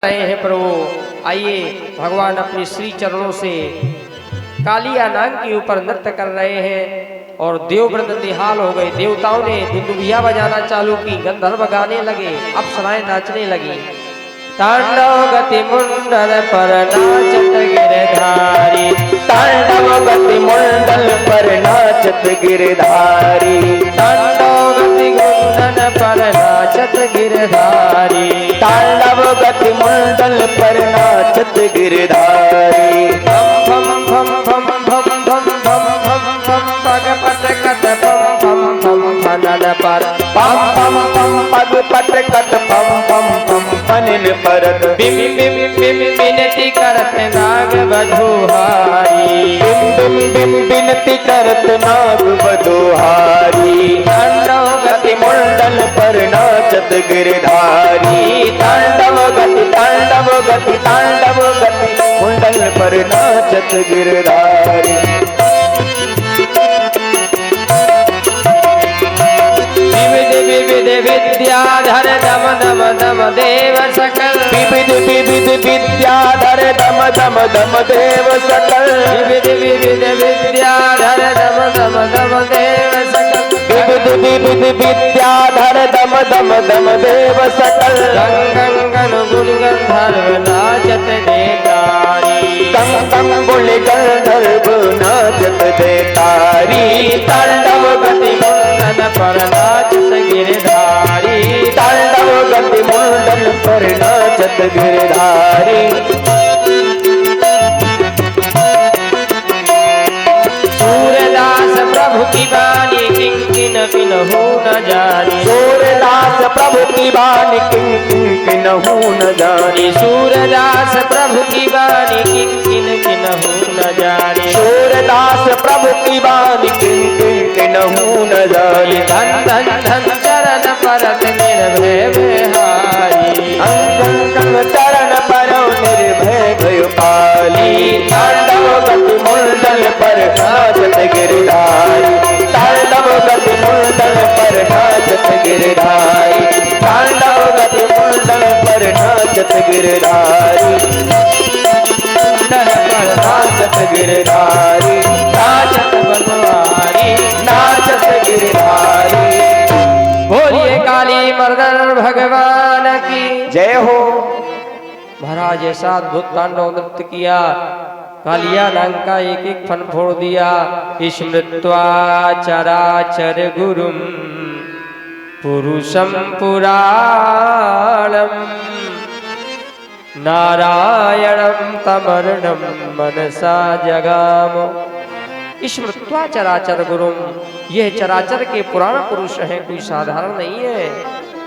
रहे हैं प्रभु। आइए भगवान अपने श्री चरणों से कालिया नाग के ऊपर नृत्य कर रहे हैं और देवव्रत निहाल हो गए। देवताओं ने दुंदुभिया बजाना चालू की, गंधर्व गाने लगे, अप्सराएं नाचने लगी। तांडव गति मुंडल पर नाचत गिरधारी, तांडव गति मुंडल पर नाचत गिरधारी, तांडव गति मुंडल पर नाचत गिरधारी, तांडव गति मुंडल पर नाचत गिरधारी। भम भम भम भम भम भम भम भम पग पट कट भम भम भम फनन पर पम पम पम पग पट कट पम पम पम फनिन परत। बिम बिम बिम बिनती करत नाग बधुहारी, बिम बिम बिम बिनती करत नाग बधुहारी। तांडव गति मुंडल पर नाचत गिरधारी, तांडव गति तांडव गति तांडव गति मुंडल पर नाचत गिरधारी। विविध विविध विद्याधर दम दम दम देव सकल, विविध विविध विद्याधर दम दम दम देव सकल, विविध विविध विद्याधर दम दम दम देव सकल, विविध विविध विद्याधर दम दम दम देव सकल। गंगन गण गुण गंधर्व नाचत देतारी, गंगम गुण गंधर्व नाचत देतारी। तांडव गति मुंडन पर नाचत गिरधारी, तांडव गति मुंडल पर नाचत गिरधारी। सूरदास प्रभु की बानी किंकिन किन्हु न जानी, सूरदास प्रभु की बानी किंकिन किन्हु न जानी, सूरदास प्रभु की बानी किंकिन किन्हु न जानी, सूरदास प्रभु की बानी किंकिन किन्हु न जानी। धन धन धन चरण परत निर्भय बिहारी, अंगं चरण परो निर्भय भयो पाली। तांडव गति मुंडल पर नाचत गिरधारी, तांडव गति मुंडल पर नाचत गिरधारी, तांडव गति मुंडल पर नाचत गिरधारी, नाचत गिरधारी, नाचत बनवारी। नाचत गिरधारी। बोलिए काली मर्दन भगवान की जय हो। महाराज ऐसा अद्भुत तांडव नृत्य किया, कालिया नाग का एक एक फन फोड़ दिया। स्मृत्वा चराचर गुरुम पुरुषम पुराणम, नारायणम तमर्णम मनसा जगाम। स्मृत्वा चराचर गुरुम, यह चराचर के पुराण पुरुष हैं, कोई साधारण नहीं है।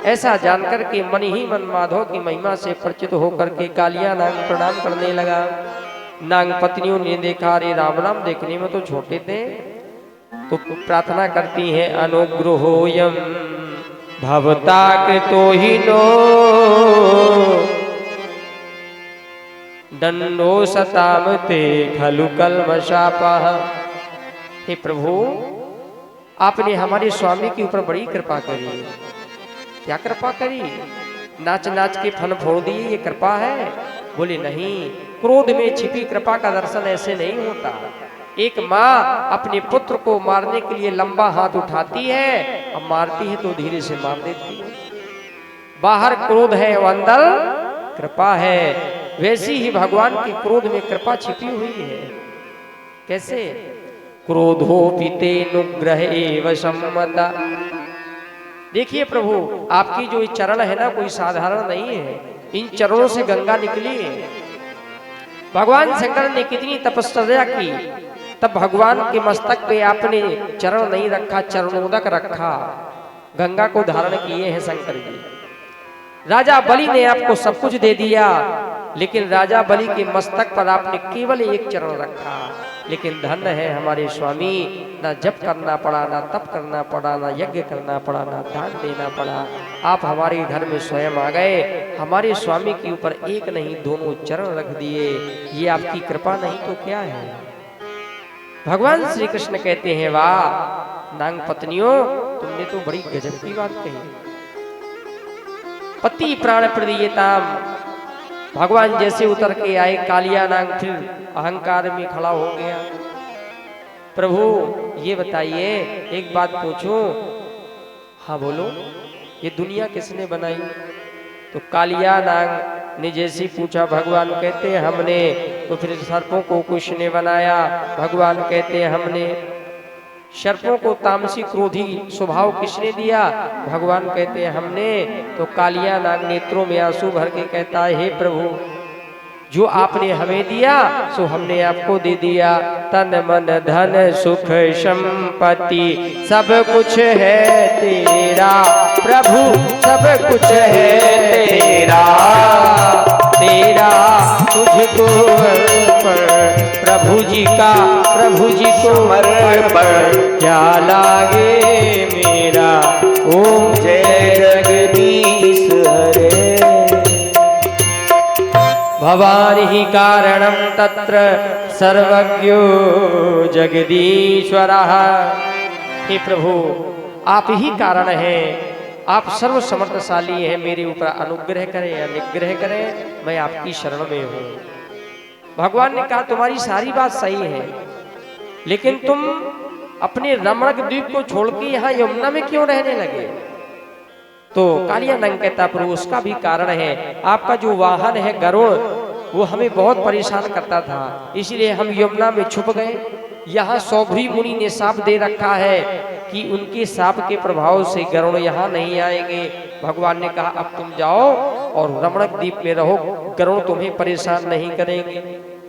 ऐसा जानकर के मन ही मन माधव की महिमा से परिचित होकर के कालिया नाग प्रणाम करने लगा। नाग पत्नियों ने देखा, अरे राम नाम देखने में तो छोटे थे, तो प्रार्थना करती हैं, अनुग्रहोयम भवता कृतो ही नो दंडो सताम ते खलु कल्मषापः। हे प्रभु, आपने हमारे स्वामी के ऊपर बड़ी कृपा करी। क्या कृपा करी? नाच नाच के फन फोड़ दिए, ये कृपा है? बोले नहीं, क्रोध में छिपी कृपा का दर्शन ऐसे नहीं होता। एक माँ अपने पुत्र को मारने के लिए लंबा हाथ उठाती है, अब मारती है तो धीरे से मार देती है। बाहर क्रोध है और अंदर कृपा है। वैसी ही भगवान के क्रोध में कृपा छिपी हुई है। कैसे? क्रोधो पितेनुग्रहे सम्मता। देखिए प्रभु, आपकी जो चरण है ना, कोई साधारण नहीं है। इन चरणों से गंगा निकली है। भगवान शंकर ने कितनी तपस्या की, तब भगवान के मस्तक पे आपने चरण नहीं रखा, चरणोदक रखा। गंगा को धारण किए हैं शंकर जी। राजा बलि ने आपको सब कुछ दे दिया, लेकिन राजा बलि के मस्तक पर आपने केवल एक चरण रखा। लेकिन धन्य है हमारे स्वामी, ना जप करना पड़ा, ना तप करना पड़ा, ना यज्ञ करना पड़ा, ना दान देना पड़ा। आप हमारे घर में स्वयं आ गए, हमारे स्वामी के ऊपर एक नहीं दोनों चरण रख दिए। ये आपकी कृपा नहीं तो क्या है? भगवान श्री कृष्ण कहते हैं, वाह नाग पत्नियों, तुमने तो बड़ी गजब की बात कही। पति प्राण प्रियताम, भगवान जैसे उतर के आए, कालिया नाग फिर अहंकार में खड़ा हो गया। प्रभु ये बताइए, एक बात पूछूं? हाँ बोलो, ये दुनिया किसने बनाई? तो कालिया नाग ने जैसे पूछा, भगवान कहते हमने। तो फिर सर्पों को किसने बनाया? भगवान कहते हमने। सर्पों को तामसी क्रोधी स्वभाव किसने दिया? भगवान कहते हमने। तो कालिया नाग नेत्रों में आंसू भर के कहता है, हे प्रभु, जो आपने हमें दिया सो हमने आपको दे दिया। तन मन धन सुख संपत्ति सब कुछ है तेरा प्रभु, सब कुछ है तेरा, तेरा तुझको अर्पण प्रभु जी का, प्रभु जी को अर्पण क्या लागे मेरा। ओम जय जगदीश हरे। भवान ही कारणम तत्र सर्वज्ञो जगदीश्वरः। हे प्रभु, आप ही कारण हैं, आप सर्व समर्थशाली हैं। मेरे ऊपर अनुग्रह करें या निग्रह करें, मैं आपकी शरण में हूँ। भगवान ने कहा, तुम्हारी सारी बात सही है, लेकिन तुम अपने रमणक द्वीप को छोड़ के यहाँ यमुना में क्यों रहने लगे? तो कालिया नाग कहता, प्रभु उसका भी कारण है। आपका जो वाहन है गरुड़, वो हमें बहुत परेशान करता था, इसलिए हम यमुना में छुप गए। यहाँ सौभरी मुनि ने साप दे रखा है कि उनके साप के प्रभाव से गरुड़ यहाँ नहीं आएंगे। भगवान ने कहा, अब तुम जाओ और रमणक द्वीप में रहो, गरुड़ तुम्हें परेशान नहीं करेंगे।